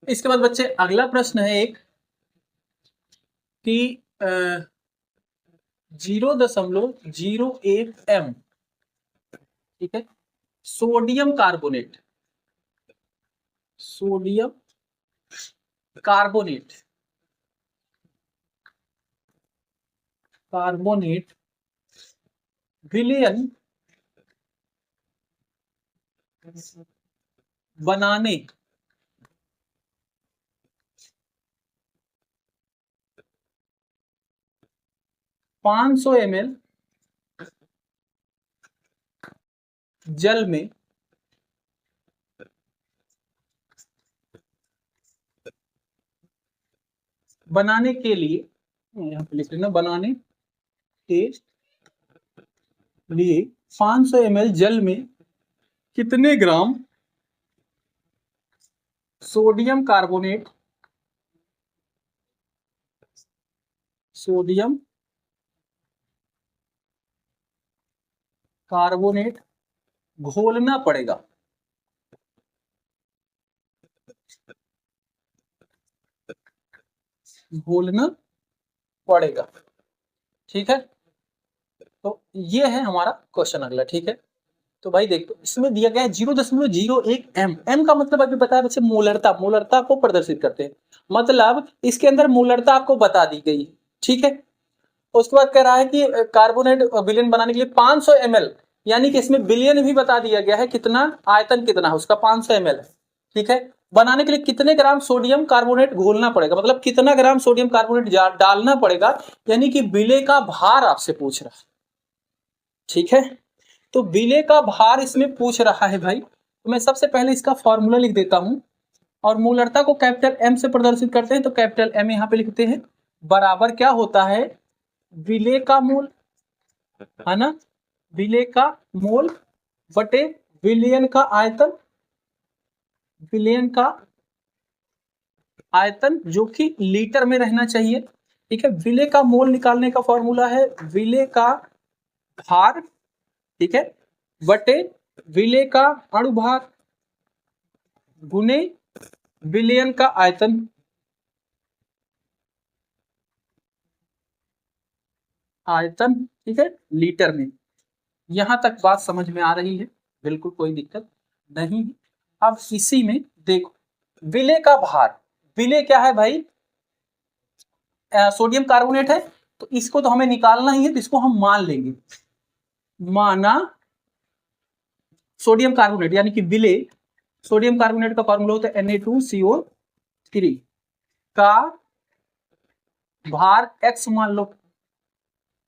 इसके बाद बच्चे अगला प्रश्न है एक कि 0.01 m, ठीक है, sodium carbonate, sodium carbonate, carbonate विलयन बनाने पाँच सौ ml जल में बनाने के लिए, यहाँ पे लिख लेना, बनाने के लिए 500 ml जल में कितने gram sodium carbonate, sodium carbonate घोलना पड़ेगा, घोलना पड़ेगा, ठीक है। तो ये है हमारा क्वेश्चन अगला, ठीक है। तो भाई देखो इसमें दिया गया है 0.01 m, m का मतलब अभी बताया बच्चे मोलरता, मोलरता को प्रदर्शित करते हैं, मतलब इसके अंदर मोलरता आपको बता दी गई, ठीक है। उसके बाद कह रहा है कि कार्बोनेट विलयन बनाने के लिए 500 ml, यानी कि इसमें बिलियन भी बता दिया गया है, कितना आयतन कितना है उसका, 500 ml है, ठीक है। बनाने के लिए कितने ग्राम सोडियम कार्बोनेट घोलना पड़ेगा, मतलब कितना ग्राम सोडियम कार्बोनेट डालना पड़ेगा, यानी कि विलय का भार आपसे पूछ रहा है, ठीक है। तो विलय का भार इसमें पूछ रहा है भाई, तो मैं सबसे पहले इसका फॉर्मूला लिख देता हूं, और मोलरता को कैपिटल एम से प्रदर्शित करते हैं, तो कैपिटल एम यहां पे लिखते हैं, बराबर क्या होता है, विलय का मोल, है ना, विलय का मोल बटे विलयन का आयतन, विलयन का आयतन जो कि लीटर में रहना चाहिए, ठीक है। विलय का मोल निकालने का फॉर्मूला है विलय का भार, ठीक है, बटे विलय का अणुभार गुने विलयन का आयतन, आयतन, ठीक है, लीटर में। यहां तक बात समझ में आ रही है, बिल्कुल कोई दिक्कत नहीं है। अब इसी में देखो विलय का भार, विलय क्या है भाई, सोडियम कार्बोनेट है, तो इसको तो हमें निकालना ही है, तो इसको हम मान लेंगे, माना सोडियम कार्बोनेट, यानी कि विलय, सोडियम कार्बोनेट का फॉर्मूला होता है Na2CO3 का भार x मान लो,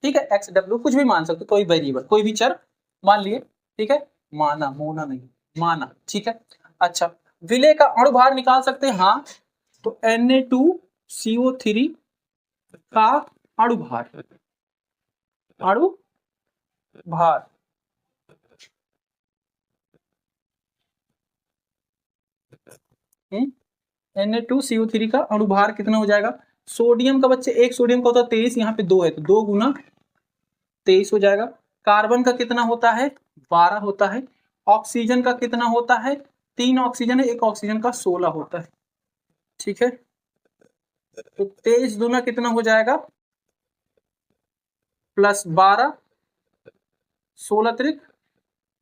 ठीक है, XW कुछ भी मान सकते, कोई वेरिएबल, कोई भी चर मान लिए, ठीक है, माना, मोना नहीं, माना, ठीक है। अच्छा, विलय का अणुभार निकाल सकते हैं, हाँ, तो Na2CO3 का अणुभार, अणुभार Na2CO3 का अणुभार कितना हो जाएगा, सोडियम का बच्चे एक सोडियम का होता है 23, यहाँ पे 2 है, तो 2 गुना 23 हो जाएगा। कार्बन का कितना होता है, 12 होता है। ऑक्सीजन का कितना होता है, 3 ऑक्सीजन है, एक ऑक्सीजन का 16 होता है, ठीक है। तो 23 दूना कितना हो जाएगा, प्लस 12, 16 त्रिक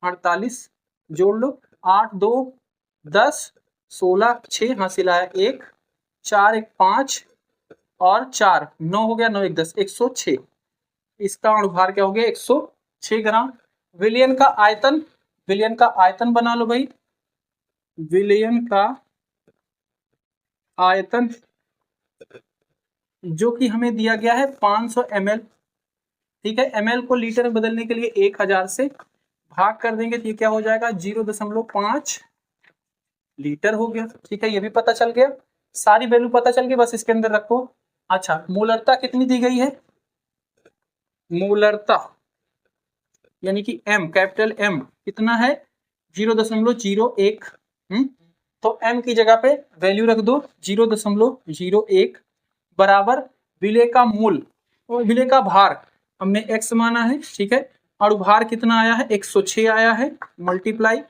48, जोड़ लो, 8 2 10, 16 6 हासिल आया 1, 4 1 5 और 4 9 हो गया, 9 1 10, 106, इसका अणुभार क्या हो गया, 106 ग्राम। विलयन का आयतन, विलयन का आयतन बना लो भाई, विलयन का आयतन जो कि हमें दिया गया है 500 ml, ठीक है। ml को लीटर में बदलने के लिए 1000 से भाग कर देंगे, तो ये क्या हो जाएगा, 0.5 लीटर हो गया, ठीक है। ये भी पता चल गया, सारी वैल्यू पता चल गई, बस इसके अंदर रखो। अच्छा, मोलरता कितनी दी गई है, मोलरता यानी कि m, कैपिटल M कितना है, 0.01, तो m की जगह पे वैल्यू रख दो 0.01 बराबर विलय का मूल और विलय का भार हमने x माना है, ठीक है। अणुभार कितना आया है, 106 आया है, मल्टीप्लाई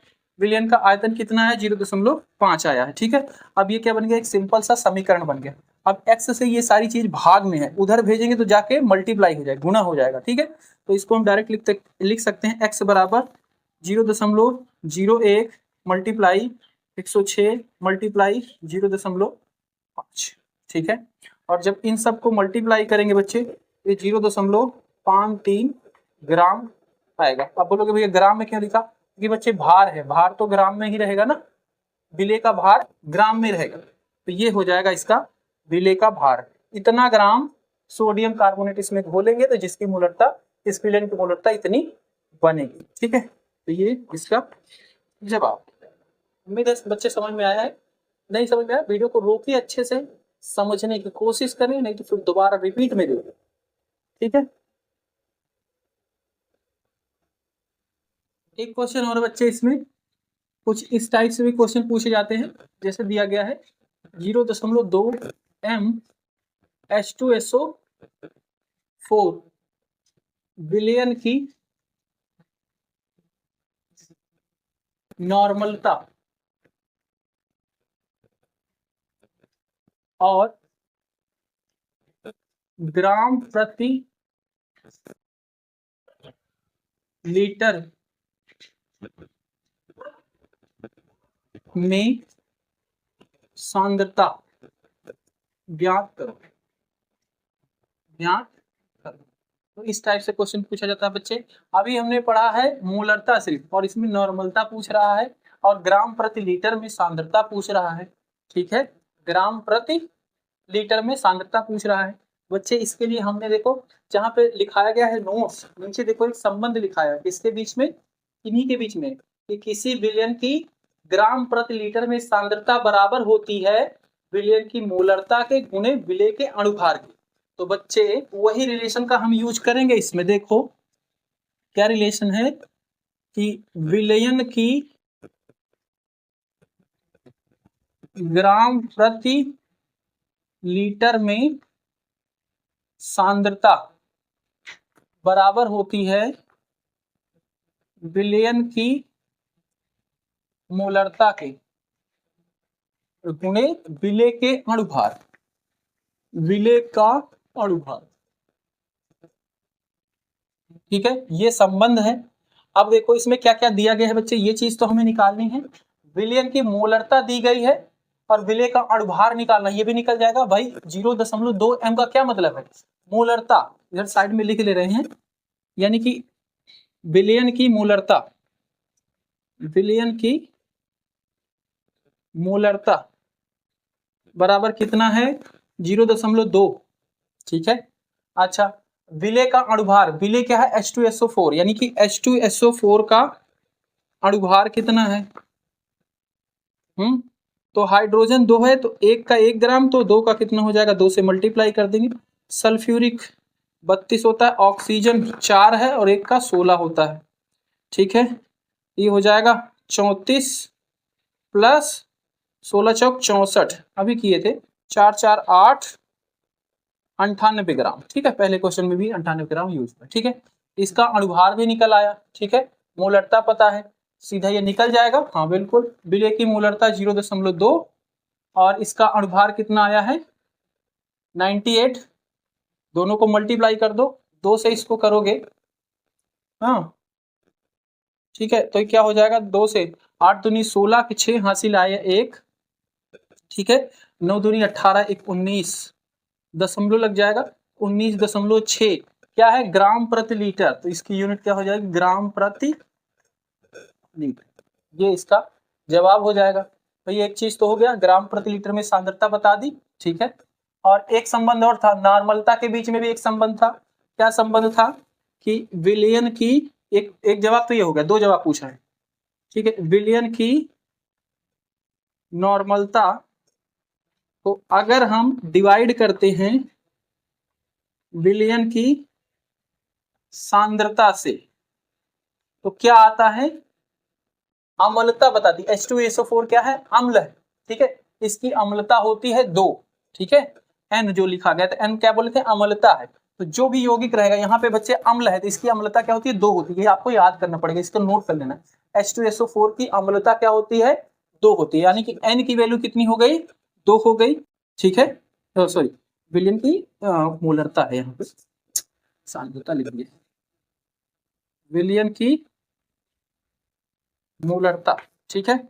विलयन का आयतन कितना है 0.5 आया है। ठीक है, अब ये क्या बन गया, एक सिंपल सा समीकरण बन गया। अब x से ये सारी चीज भाग में है, उधर भेजेंगे तो जाके मल्टीप्लाई हो जाएगा, गुना हो जाएगा। ठीक है, तो इसको हम डायरेक्ट लिख सकते हैं x बराबर 0.01 मल्टीप्लाई 106 मल्टीप्लाई 0.5। ठीक है, और जब इन सबको मल्टीप्लाई करेंगे बच्चे, ये 0.53 ग्राम आएगा। अब बोलोगे भैया ग्राम में क्यों लिखा, क्योंकि बच्चे भार है, भार तो ग्राम में ही रहेगा ना, विलेय का भार ग्राम में रहेगा, तो ये हो जाएगा इसका विलेय का भार। इतना ग्राम सोडियम कार्बोनेट इसमें घोलेंगे तो जिसकी मोलरता, इस विलयन की मोलरता इतनी बनेगी। ठीक है, तो ये इसका जवाब। उम्मीद है बच्चे समझ में आया है। नहीं समझ में आया, वीडियो को रोकिए, अच्छे से समझने की कोशिश करें, नहीं तो फिर दोबारा रिपीट में देखिए। ठीक है, एक क्वेश्चन और बच्चे, इसमें कुछ इस टाइप से भी क्वेश्चन पूछे जाते हैं, जैसे दिया गया है 0.2 m H2SO4 विलयन की नॉर्मलता और ग्राम प्रति लीटर में सांद्रता ज्ञात करो। तो इस टाइप से क्वेश्चन पूछा जाता है बच्चे। अभी हमने पढ़ा है मोलरता सिर्फ, और इसमें नॉर्मलता पूछ रहा है और ग्राम प्रति लीटर में सांद्रता पूछ रहा है। ठीक है, ग्राम प्रति लीटर में सांद्रता पूछ रहा है बच्चे। इसके लिए हमने देखो जहाँ पे लिखाया गया है नोट्स, नीचे देखो एक संबंध लिखाया है, इसके बीच में, इन्हीं के बीच में, कि किसी विलयन की ग्राम प्रति लीटर में सांद्रता बराबर होती है विलयन की मोलरता के गुणे विलेय के अणुभार की। तो बच्चे वही रिलेशन का हम यूज करेंगे इसमें। देखो क्या रिलेशन है कि विलयन की ग्राम प्रति लीटर में सांद्रता बराबर होती है विलयन की मोलरता के गुणे विलेय के अणुभार, विलेय का अणुभार। ठीक है, ये संबंध है। अब देखो इसमें क्या क्या दिया गया है बच्चे, ये चीज तो हमें निकालनी है। विलयन की मोलरता दी गई है और विलेय का अणुभार निकालना, ये भी निकल जाएगा भाई। 0.2 m का क्या मतलब है, मोलरता, इधर साइड में लिख ले रहे हैं, यानी कि विलयन की मोलरता, विलयन की मोलरता बराबर कितना है 0.2। ठीक है, अच्छा विलेय का अणुभार, विलेय क्या है H2SO4, यानी कि H2SO4 का अणुभार कितना है, तो हाइड्रोजन 2 है तो 1 का 1 ग्राम, तो 2 का कितना हो जाएगा, 2 से मल्टीप्लाई कर देंगे। सल्फ्यूरिक 32 होता है, ऑक्सीजन 4 है और 1 का 16 होता है। ठीक है, ये हो जाएगा 34 प्लस 16 चौक 64, अभी किए थे 4 4 8 98 ग्राम। ठीक है, पहले क्वेश्चन में भी 98 ग्राम यूज हुआ। ठीक है, इसका अणुभार भी निकल आया। ठीक है, मोलरता पता है, सीधा ये निकल जाएगा। हाँ बिल्कुल, विलेय की मोलरता 0.2 और इसका अणुभार कितना आया है 98। दोनों को मल्टीप्लाई कर दो, 2 से इसको करोगे, हाँ ठीक है, तो क्या हो जाएगा 2 से 8 दूनी 16 के 6 हासिल आया 1। ठीक है, 9 दूनी 18 1 19 दशमलव लग जाएगा 19.6 क्या है ग्राम प्रति लीटर, तो इसकी यूनिट क्या हो जाएगी ग्राम प्रति लीटर, ये इसका जवाब हो जाएगा। तो ये एक चीज तो हो गया, ग्राम प्रति लीटर में सांद्रता बता दी। ठीक है, और एक संबंध और था, नॉर्मलता के बीच में भी एक संबंध था। क्या संबंध था कि विलयन की एक जवाब तो ये हो गया, 2 जवाब पूछा है। ठीक है, विलयन की नॉर्मलता को अगर हम डिवाइड करते हैं विलयन की सांद्रता से तो क्या आता है, अम्लता बताती। H2SO4 क्या है, अम्ल है। ठीक है, इसकी अम्लता होती है 2। ठीक है, N जो लिखा गया था, N क्या बोले थे, अम्लता है। तो जो भी यौगिक रहेगा यहाँ पे बच्चे अम्ल है तो इसकी अम्लता क्या होती है, 2 होती है। आपको याद करना पड़ेगा, इसको नोट कर लेना। H2SO4 की अम्लता क्या होती है, 2 होती है, यानी कि N की वैल्यू कितनी हो गई, 2 हो गई। ठीक है, सॉरी विलयन की मोलरता है, यहाँ पे सांद्रता लिख दिया, विलयन की मोलरता। ठीक है,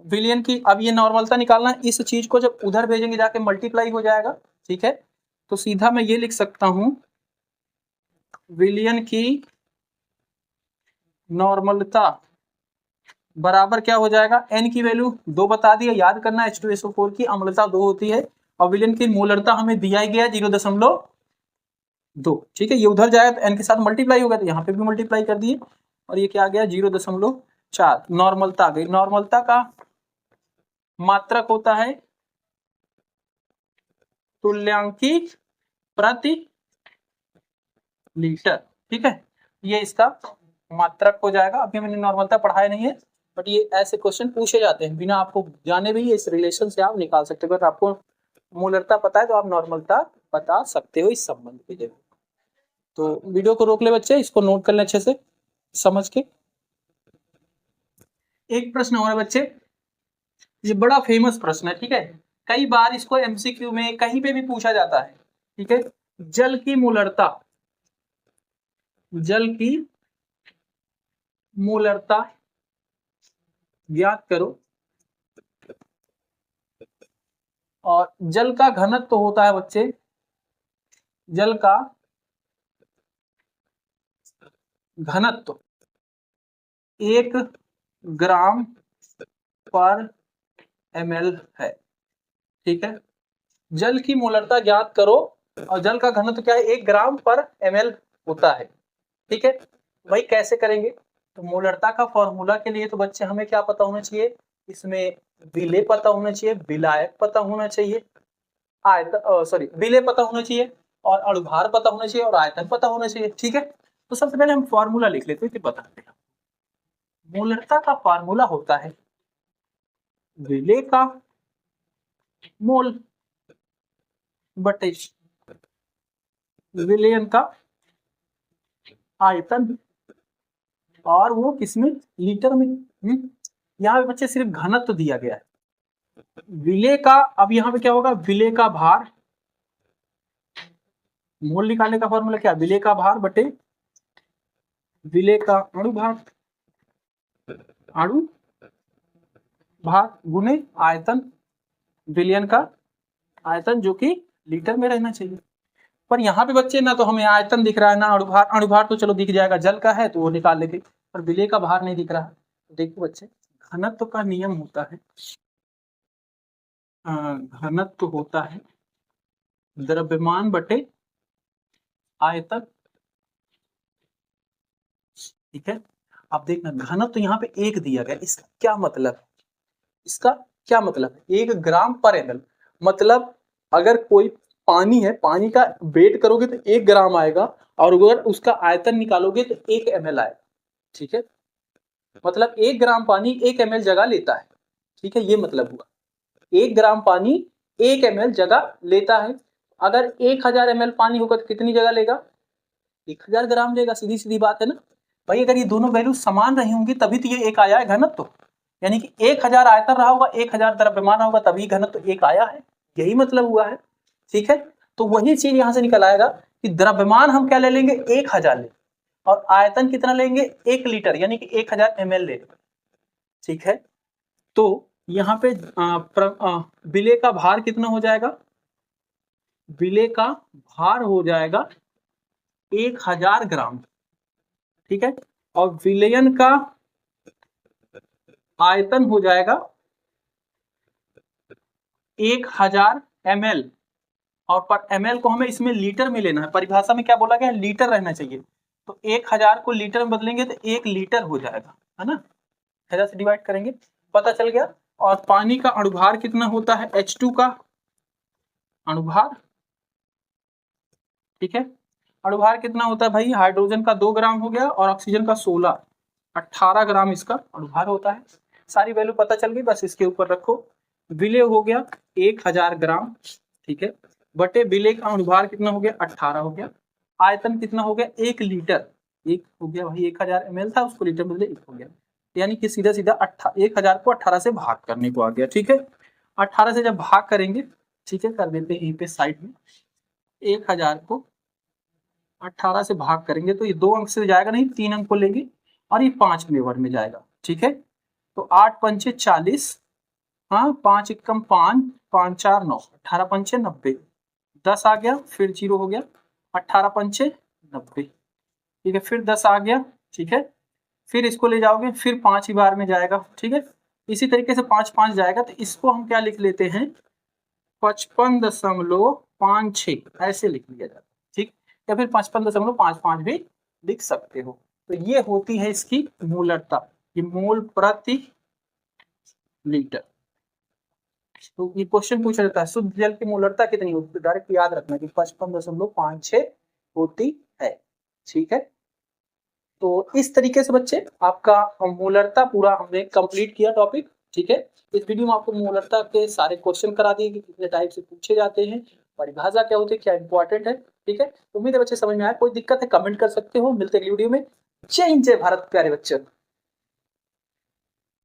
विलयन की, अब ये नॉर्मलता निकालना है, इस चीज को जब उधर भेजेंगे जाके मल्टीप्लाई हो जाएगा। ठीक है, तो सीधा मैं ये लिख सकता हूं, विलयन की नॉर्मलता बराबर क्या हो जाएगा, N की वैल्यू 2 बता दिया, याद करना H2SO4 की अम्लता 2 होती है और विलयन की मोलरता हमें दिया ही गया 0.2। ठीक है, ये उधर जाएगा तो N के साथ मल्टीप्लाई होगा, तो यहाँ पे भी मल्टीप्लाई कर दिए और ये क्या आ गया 0.4। नॉर्मलता आ गई। नॉर्मलता का मात्रक होता है तुल्यांकी प्रति लीटर। ठीक है, ये इसका मात्रक हो जाएगा। अभी मैंने नॉर्मलता पढ़ाया नहीं है, बट ये ऐसे क्वेश्चन पूछे जाते हैं, बिना आपको जाने भी इस रिलेशन से आप निकाल सकते हो। अगर आपको मोलरता पता है तो आप नॉर्मलता बता सकते हो इस संबंध के लिए। तो वीडियो को रोक ले बच्चे, इसको नोट कर ले अच्छे से समझ के। एक प्रश्न और है बच्चे, ये बड़ा फेमस प्रश्न है। ठीक है, कई बार इसको एमसीक्यू में कहीं पे भी पूछा जाता है। ठीक है, जल की मोलरता, जल की मोलरता ज्ञात करो और जल का घनत्व तो होता है बच्चे, जल का घनत्व 1 ग्राम पर ml है। ठीक है, जल की मोलरता ज्ञात करो और जल का घनत्व क्या है, 1 ग्राम पर ml होता है। ठीक है, भाई कैसे करेंगे, तो मोलरता का फॉर्मूला के लिए तो बच्चे हमें क्या पता होना चाहिए, इसमें विलेय पता होना चाहिए, विलायक पता होना चाहिए, विलेय पता होना चाहिए और अणुभार पता होना चाहिए और आयतन पता होना चाहिए। ठीक है, तो सबसे पहले हम फॉर्मूला लिख लेते हैं फिर बताते हैं। मोलरता का फॉर्मूला होता है विलेय का मोल बटे विलयन का आयतन, और वो किसमें, लीटर में। यहाँ पे बच्चे सिर्फ घनत्व तो दिया गया है, विलेय का, अब यहाँ पे क्या होगा, विलेय का भार, मोल निकालने का फॉर्मूला क्या, विलेय का भार बटे विलेय का अणुभार, अणु भार गुने आयतन, विलयन का आयतन जो कि लीटर में रहना चाहिए। पर यहाँ पे बच्चे ना तो हमें आयतन दिख रहा है ना अणुभार, अणुभार तो चलो दिख जाएगा, जल का है तो वो निकाल लेंगे, पर विलेय का भार नहीं दिख रहा है। देखो बच्चे, घनत्व का नियम होता है, घनत्व होता है द्रव्यमान बटे आयतन। ठीक है, अब देखना घनत्व तो यहाँ पे 1 दिया गया, इसका क्या मतलब, इसका क्या मतलब है, 1 ग्राम पर ml, मतलब अगर कोई पानी है, पानी का वेट करोगे तो 1 ग्राम आएगा और अगर उसका आयतन निकालोगे तो 1 ml आएगा। ठीक है, मतलब 1 ग्राम पानी 1 ml जगह लेता है। ठीक है, ये मतलब हुआ 1 ग्राम पानी 1 ml जगह लेता है। अगर 1000 ml पानी होगा तो कितनी जगह लेगा, 1000 ग्राम लेगा, सीधी सीधी बात है ना भाई। अगर ये दोनों वैल्यू समान रही होंगी तभी तो ये 1 आया है घनत्व, यानी कि 1000 आयतन रहा होगा, 1000 द्रव्यमान होगा, तभी घनत्व 1 आया है, यही मतलब हुआ है। ठीक है, तो वही चीज यहां से निकल आएगा कि द्रव्यमान हम क्या ले लेंगे, 1000 ले, और आयतन कितना लेंगे, 1 लीटर, यानी कि 1000 ml ले। ठीक है, तो यहाँ पे विलेय का भार कितना हो जाएगा, विलेय का भार हो जाएगा 1000 ग्राम। ठीक है, और विलयन का आयतन हो जाएगा 1000 ml, और पर ml को हमें इसमें लीटर में लेना है, परिभाषा में क्या बोला गया है, लीटर रहना चाहिए, तो 1000 को लीटर में बदलेंगे तो 1 लीटर हो जाएगा, है ना, 1000 से डिवाइड करेंगे, पता चल गया। और पानी का अणुभार कितना होता है, H2 का अणुभार। ठीक है, अणुभार कितना होता है भाई, हाइड्रोजन का 2 ग्राम हो गया और ऑक्सीजन का 16, 18 ग्राम इसका अणुभार होता है। सारी वैल्यू पता चल गई, बस इसके ऊपर रखो, विलेय हो गया 1000 ग्राम। ठीक है, बटे विलेय का अणुभार कितना हो गया, 18 हो गया। आयतन कितना हो गया 1 लीटर, एक हो गया भाई 1000 ml था, उसको लीटर बदले 1 हो गया, यानी कि सीधा सीधा 1000 को 18 से भाग करने को आ गया। ठीक है, 18 से जब भाग करेंगे, ठीक है, कर देते हैं यहीं पे साइड में, 1000 को 18 से भाग करेंगे तो ये 2 अंक से जाएगा नहीं, 3 अंक को लेंगे और ये 5 मेवर में जाएगा। ठीक है, तो 8 पंचे 40, हाँ 5 एकम 5, 5 4 9, 18 पंचे 90, 10 आ गया, फिर 0 हो गया, 18 पंचे 90, ठीक है, फिर 10 आ गया। ठीक है, फिर इसको ले जाओगे, फिर 5 ही बार में जाएगा। ठीक है, इसी तरीके से 5 5 जाएगा, तो इसको हम क्या लिख लेते हैं 55.56 ऐसे लिख लिया जाता है। ठीक, या फिर 55.55 भी लिख सकते हो। तो ये होती है इसकी मोलरता, ये मोल प्रति लीटर। तो ये क्वेश्चन पूछा जाता है शुद्ध जल की मोलरता कितनी होती है, डायरेक्ट याद रखना कि 55.56 होती है। ठीक है, तो इस तरीके से बच्चे आपका मोलरता पूरा हमने कंप्लीट किया टॉपिक। ठीक है, इस वीडियो में आपको मोलरता के सारे क्वेश्चन करा दिए कि कितने टाइप से पूछे जाते हैं, परिभाषा क्या होती है, क्या इंपॉर्टेंट है। ठीक है, उम्मीद है बच्चे समझ में आया, कोई दिक्कत है कमेंट कर सकते हो। मिलते हैं अगली वीडियो में। जय हिंद, जय भारत प्यारे बच्चों।